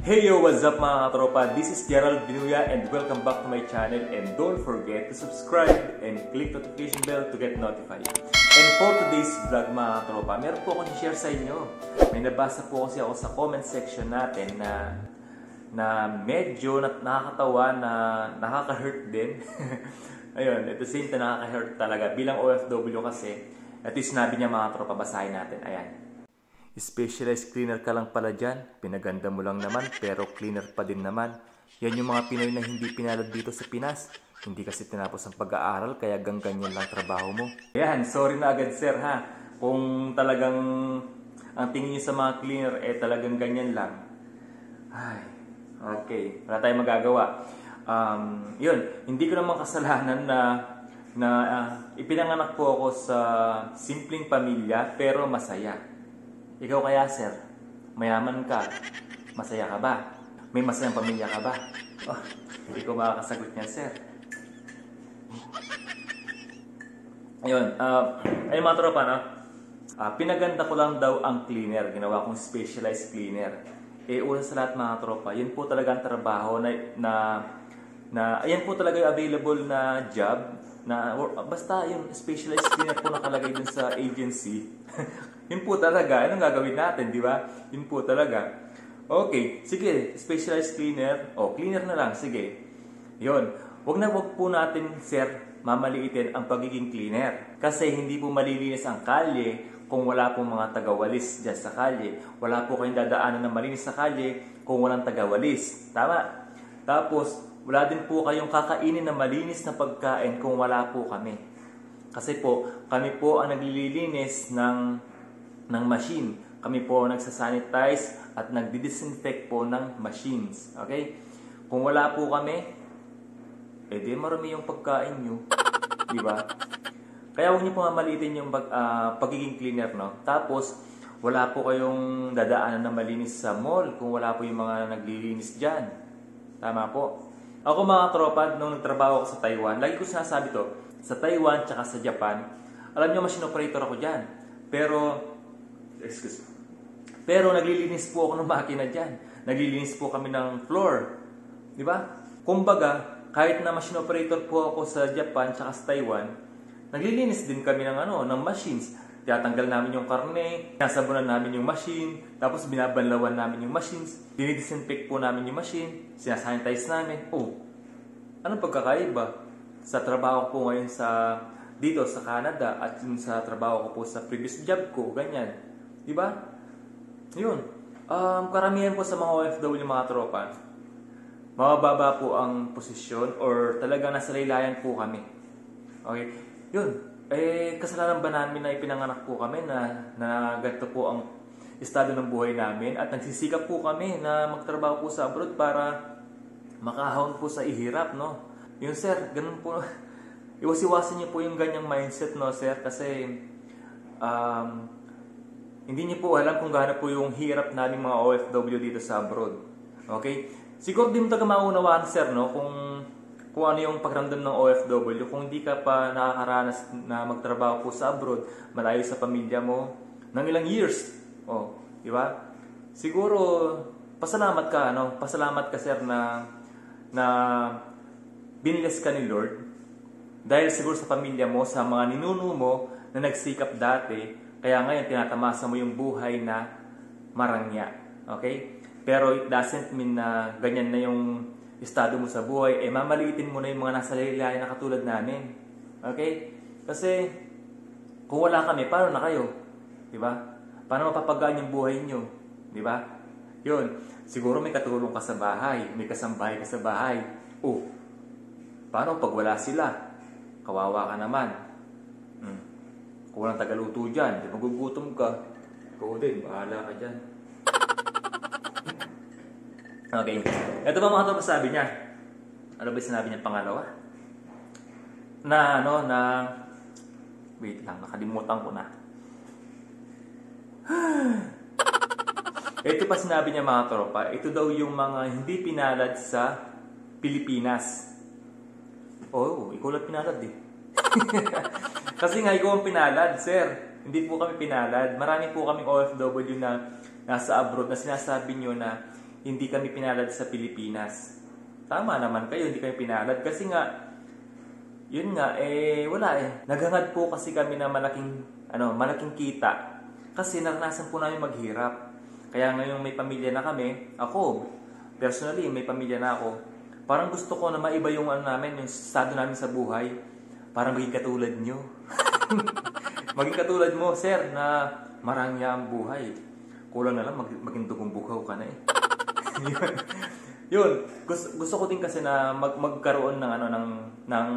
Hey yo, what's up mga katropa? This is Gerald Binuya and welcome back to my channel, and don't forget to subscribe and click notification bell to get notified. And for today's vlog mga katropa, meron po akong i-share sa inyo. May nabasa po kasi ako sa comment section natin na medyo nakakatawa, na nakaka-hurt din. Ayun, at the same time nakaka-hurt talaga. Bilang OFW kasi, at least sinabi niya mga katropa, basahin natin. Ayan. Specialized cleaner ka lang pala dyan. Pinaganda mo lang naman, pero cleaner pa din naman. Yan yung mga Pinoy na hindi pinalad dito sa Pinas. Hindi kasi tinapos ang pag-aaral, kaya ganyan lang trabaho mo. Yan, sorry na agad sir ha. Kung talagang ang tingin niyo sa mga cleaner, talagang ganyan lang. Ay, okay. Wala tayong magagawa. Yun, hindi ko naman kasalanan na ipinanganak po ako sa simpleng pamilya, pero masaya. Ikaw kaya, sir? Mayaman ka? Masaya ka ba? May masayang pamilya ka ba? Oh, hindi ko makakasagot niya, sir. Ayun, ay mga tropa, no? Pinaganda ko lang daw ang cleaner. Ginawa kong specialized cleaner. Una sa lahat mga tropa, yun po talaga ang trabaho na ayan po talaga yung available na job. Basta yung specialized cleaner po nakalagay dun sa agency. Yun po talaga. Anong gagawin natin, di ba? Yun po talaga. Okay, sige, specialized cleaner. Cleaner na lang, sige. Yun. Wag po natin, sir, mamaliitin ang pagiging cleaner. Kasi hindi po malilinis ang kalye kung wala pong mga tagawalis dyan sa kalye. Wala po kayong dadaanan na malinis sa kalye kung walang tagawalis. Tama? Tapos, wala din po kayong kakainin na malinis na pagkain kung wala po kami. Kasi po, kami po ang naglilinis ng machine. Kami po nagsasanitize at nagdidisinfect po ng machines. Okay? Kung wala po kami, di marami yung pagkain nyo. Diba? Kaya huwag nyo po mamalitin yung pagiging cleaner, no? Tapos, wala po kayong dadaanan na malinis sa mall kung wala po yung mga naglilinis dyan. Tama po. Ako mga tropa, nung nagtrabaho ako sa Taiwan, lagi ko sinasabi to, sa Taiwan tsaka sa Japan, alam nyo, machine operator ako dyan. Pero naglilinis po ako ng makina dyan. Naglilinis po kami ng floor. Di ba? Kumbaga, kahit na machine operator po ako sa Japan tsaka sa Taiwan, naglilinis din kami ng machines. Tinatanggal namin yung karne, nasabunan namin yung machine, tapos binabanlawan namin yung machines, dinidisinfect po namin yung machine, sinasanitize namin. Anong pagkakaiba sa trabaho ko ngayon dito sa Canada at yung sa trabaho ko po sa previous job ko, ganyan. Diba? Yun. Karamihan po sa mga OFW mga tropa, mababa po ang posisyon or talagang nasa laylayan po kami. Okay? Yun. Kasalanan ba namin na ipinanganak po kami na ganito po ang estado ng buhay namin at nagsisikap po kami na magtrabaho po sa abroad para makahon po sa ihirap, no? Yun sir, ganun po. Iwas-iwasan niyo po yung ganyang mindset, no sir? Kasi hindi niyo po alam kung gaano po yung hirap namin mga OFW dito sa abroad. Okay? Siguro di mo taga maunawaan sir, no? Kung ano yung pakiramdam ng OFW, kung hindi ka pa nakakaranas na magtrabaho po sa abroad, malayo sa pamilya mo, ng ilang years. Di ba? Siguro, pasalamat ka, no? Pasalamat ka, sir, na biniless ka ni Lord. Dahil siguro sa pamilya mo, sa mga ninuno mo na nagsikap dati, kaya ngayon tinatamasa mo yung buhay na marangya. Okay? Pero it doesn't mean na ganyan na yung estado mo sa buhay, mamaliitin mo na yung mga nasa laylayan na katulad namin. Okay? Kasi, kung wala kami, paano na kayo? Diba? Paano mapapagaan yung buhay nyo? Diba? Yun. Siguro may katulong ka sa bahay, may kasambahay ka sa bahay. Paano pag wala sila? Kawawa ka naman. Kung walang tagaluto dyan, magugutom ka. Ikaw din, bahala ka dyan. Okay. Ito ba mga tropa sabi niya? Ano ba sinabi niya pangalawa? Wait lang, nakalimutan ko na. Ito pa sinabi niya mga tropa, ito daw yung mga hindi pinalad sa Pilipinas. Ikaw lang pinalad eh. Kasi nga ikaw ang pinalad, sir. Hindi po kami pinalad. Marami po kaming OFW na nasa abroad na sinasabi nyo na hindi kami pinalad sa Pilipinas. Tama naman kayo, hindi kami pinalad kasi nga, yun nga, wala Naghangad po kasi kami na malaking kita. Kasi naranasan po namin maghirap. Kaya ngayon may pamilya na kami, ako, personally, may pamilya na ako. Parang gusto ko na maiba yung yung estado namin sa buhay. Para maging katulad nyo. Maging katulad mo, sir, na marangya ang buhay. Kulang na lang, maging dugong bukaw ka na Yun, gusto ko din kasi na magkaroon ng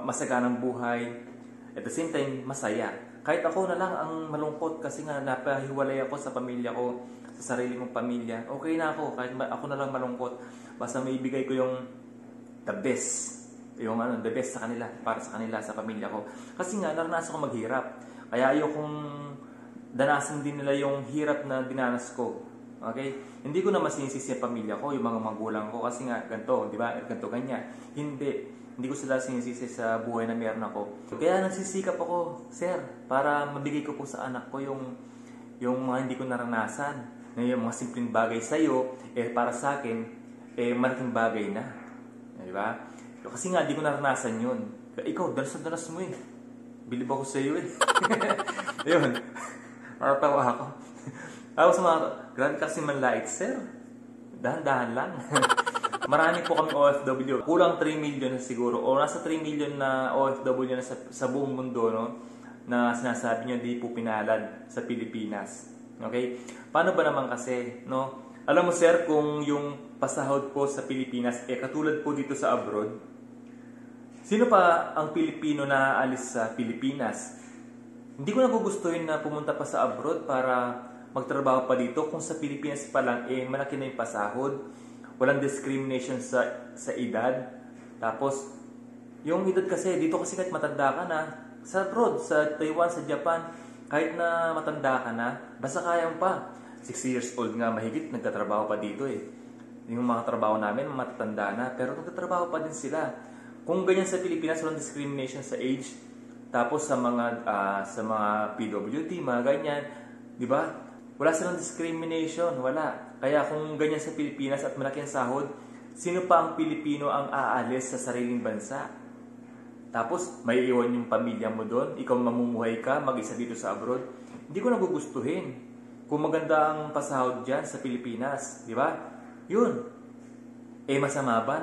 masaganang buhay. At the same time, masaya. Kahit ako na lang ang malungkot kasi nga napahiwalay ako sa pamilya ko, sa sarili kong pamilya. Okay na ako, kahit ako na lang malungkot. Basta may ibigay ko yung the best. The best sa kanila, para sa kanila, sa pamilya ko. Kasi nga, naranasan ko maghirap. Kaya ayokong danasan din nila yung hirap na dinanas ko. Okay? Hindi ko na masinisisi ang pamilya ko, yung mga magulang ko, kasi nga, ganito, di ba? Ganito, ganyan. Hindi ko sila sinisisi sa buhay na meron ako. Kaya nagsisikap ako, sir, para mabigay ko po sa anak ko yung mga hindi ko naranasan. Yung mga simpleng bagay sa'yo, para sa akin, malaking bagay na. Di ba? Kasi nga, hindi ko naranasan yun. Ikaw, danas mo Bilib ako sa'yo Ayun. Maratawa ako. Tapos grabe kasi manlait, sir. Dahan-dahan lang. Marami po kami OFW. Kulang 3 million na siguro. O nasa 3 million na OFW na sa buong mundo, no? Na sinasabi nyo, di po pinalad sa Pilipinas. Okay? Paano ba naman kasi, no? Alam mo, sir, kung yung pasahod po sa Pilipinas, katulad po dito sa abroad, sino pa ang Pilipino na aalis sa Pilipinas? Hindi ko nagugustuhin na pumunta pa sa abroad para magtrabaho pa dito kung sa Pilipinas pa lang malaki na yung pasahod, walang discrimination sa edad. Tapos yung edad kasi dito kasi kahit matanda ka na, sa abroad, sa Taiwan, sa Japan, kahit na matanda ka na, basta kaya pa. 6 years old nga mahigit nagtatrabaho pa dito Yung mga trabaho namin matatanda na, pero nagtatrabaho pa din sila. Kung ganyan sa Pilipinas, walang discrimination sa age. Tapos sa mga PWD, mga ganyan, di ba? Wala silang discrimination, wala. Kaya kung ganyan sa Pilipinas at malaki ang sahod, sino pa ang Pilipino ang aalis sa sariling bansa? Tapos may iwan yung pamilya mo doon, ikaw mamumuhay ka, mag-isa dito sa abroad. Hindi ko nagugustuhin. Kung maganda ang pasahod dyan sa Pilipinas, di ba? Yun. Masama ba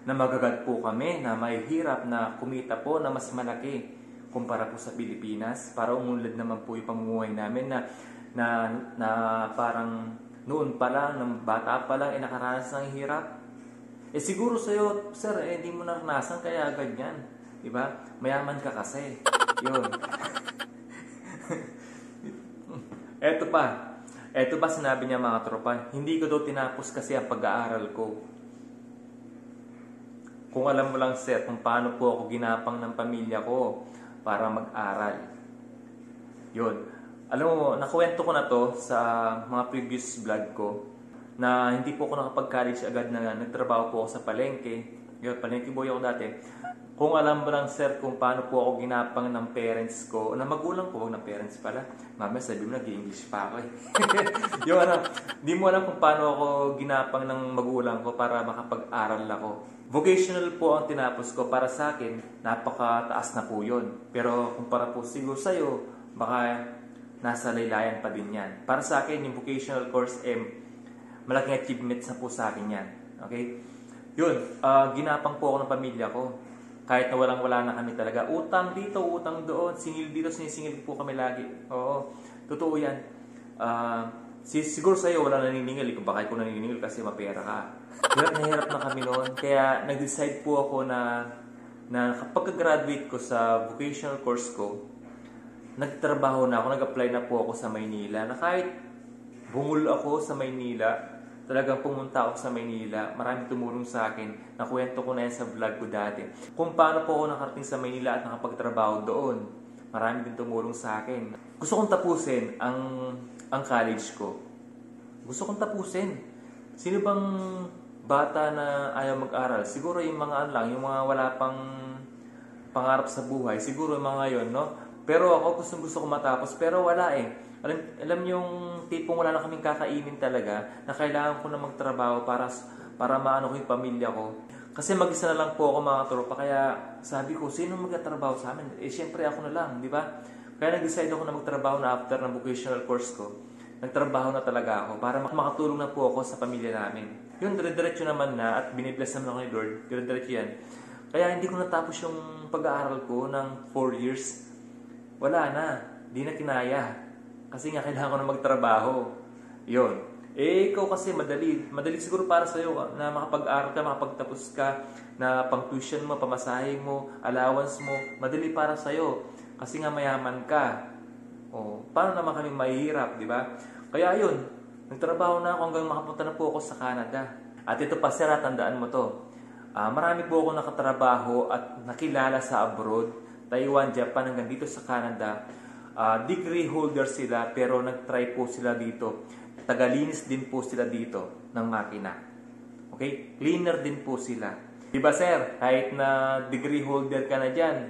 na magagad po kami, na may hirap na kumita po na mas malaki kumpara po sa Pilipinas, para umunlad naman po yung pamumuhay namin na parang noon pa lang, ng bata pa lang, nakaranas ng hirap. Siguro sa'yo, sir, hindi mo naranasan kaya ganyan. Diba? Mayaman ka kasi. Yun. Eto pa sinabi niya mga tropa, hindi ko daw tinapos kasi ang pag-aaral ko. Kung alam mo lang, sir, kung paano po ako ginapang ng pamilya ko para mag-aral. Yun. Alam mo, nakuwento ko na to sa mga previous vlog ko na hindi po ako nakapag-college agad na nagtrabaho po ako sa palengke. Yun, palengke boy ako dati. Kung alam mo lang, sir, kung paano po ako ginapang ng parents ko, na magulang ko, ng parents pala. Mamaya sabi mo, nag-English pa ako Yung di mo alam kung paano ako ginapang ng magulang ko para makapag-aral ako. Vocational po ang tinapos ko. Para sa akin, napakataas na po yun. Pero kumpara po siguro sa'yo, baka nasa laylayan pa din yan. Para sa akin, yung vocational course, malaking achievements na po sa akin yan. Okay? Yun, ginapang po ako ng pamilya ko. Kahit na walang-wala na kami talaga. Utang dito, utang doon. Singil dito, sinisingil po kami lagi. Oo, totoo yan. Siguro sa'yo, wala naniningil. Kung baka ko naniningil kasi mapera ka. Hirap na hirap na kami noon. Kaya nag-decide po ako na kapag graduate ko sa vocational course ko, nagtrabaho na ako, nag-apply na po ako sa Maynila. Na kahit bungol ako sa Maynila, talagang pumunta ako sa Maynila, marami tumulong sa akin. Nakuwento ko na yan sa vlog ko dati. Kung paano po ako nakarating sa Maynila at nakapagtrabaho doon. Marami din tumulong sa akin. Gusto kong tapusin ang college ko. Gusto kong tapusin. Sino bang bata na ayaw mag-aral? Siguro yung mga yung mga wala pang pangarap sa buhay. Siguro yung mga yon, no? Pero ako gusto ko matapos. Pero wala Alam yung yung tipong wala na kaming kakainin talaga na kailangan ko na magtrabaho para maano ko yung pamilya ko. Kasi mag-isa na lang po ako mga tropa, kaya sabi ko, sino magtatrabaho sa amin? Eh, syempre ako na lang, di ba? Kaya nag-decide ako na magtrabaho na after ng vocational course ko. Nagtrabaho na talaga ako para makatulong na po ako sa pamilya namin. Yun, dire-diretso naman na at binibless naman ako ni Lord. Dire-diretso yan. Kaya hindi ko natapos yung pag-aaral ko ng 4 years. Wala na. Di na kinaya. Kasi nga kailangan ko na magtrabaho. Yun. Eh, ikaw kasi madali siguro para sa'yo na makapag-aral ka, makapagtapos ka, na pang-tuition mo, pamasahe mo, allowance mo, madali para sa'yo. Kasi nga mayaman ka. O, paano naman kami mahihirap, di ba? Kaya yun, nagtrabaho na ako hanggang makapunta na po ako sa Canada. At ito pa, sir, tandaan mo to. Marami po ako nakatrabaho at nakilala sa abroad, Taiwan, Japan, hanggang dito sa Canada. Degree holder sila, pero nag-try po sila dito. Tagalinis din po sila dito ng makina. Okay? Cleaner din po sila. Diba sir, kahit na degree holder ka na dyan,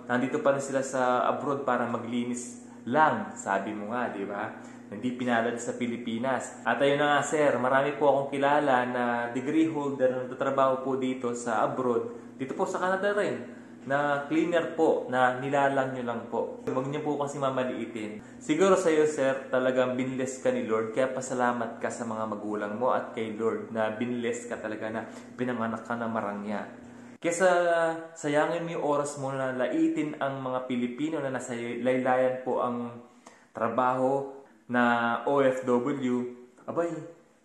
nandito pa rin sila sa abroad para maglinis lang, sabi mo nga, di ba? Hindi pinalad sa Pilipinas. At ayun na nga sir, marami po akong kilala na degree holder na nagtatrabaho po dito sa abroad, dito po sa Canada rin, na cleaner po, na nilalang nyo lang po. Huwag nyo po kasi mamaliitin. Siguro sa iyo, sir, talagang binless ka ni Lord, kaya pasalamat ka sa mga magulang mo at kay Lord na binless ka talaga, na pinanganak ka na marangya. Kesa sayangin mo yung oras mo na laitin ang mga Pilipino na nasa laylayan po ang trabaho na OFW, abay,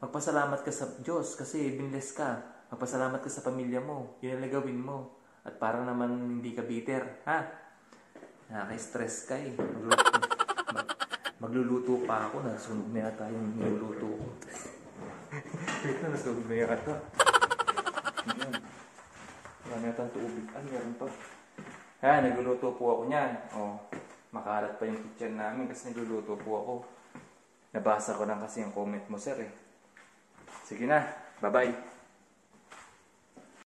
magpasalamat ka sa Diyos kasi binless ka. Magpasalamat ka sa pamilya mo. Yun ang gawin mo. At para naman hindi ka bitter, ha? Nakaka-stress ka eh. Magluluto pa ako. Nasunog na yata yung niluluto ko. Wait na, nasunog na yata. Ayan. Wala na yata ang tubig. Meron pa. Ha, nagluluto po ako niyan. Makalat pa yung kitchen namin kasi nagluluto po ako. Nabasa ko lang kasi yung comment mo, sir eh. Sige na. Bye-bye.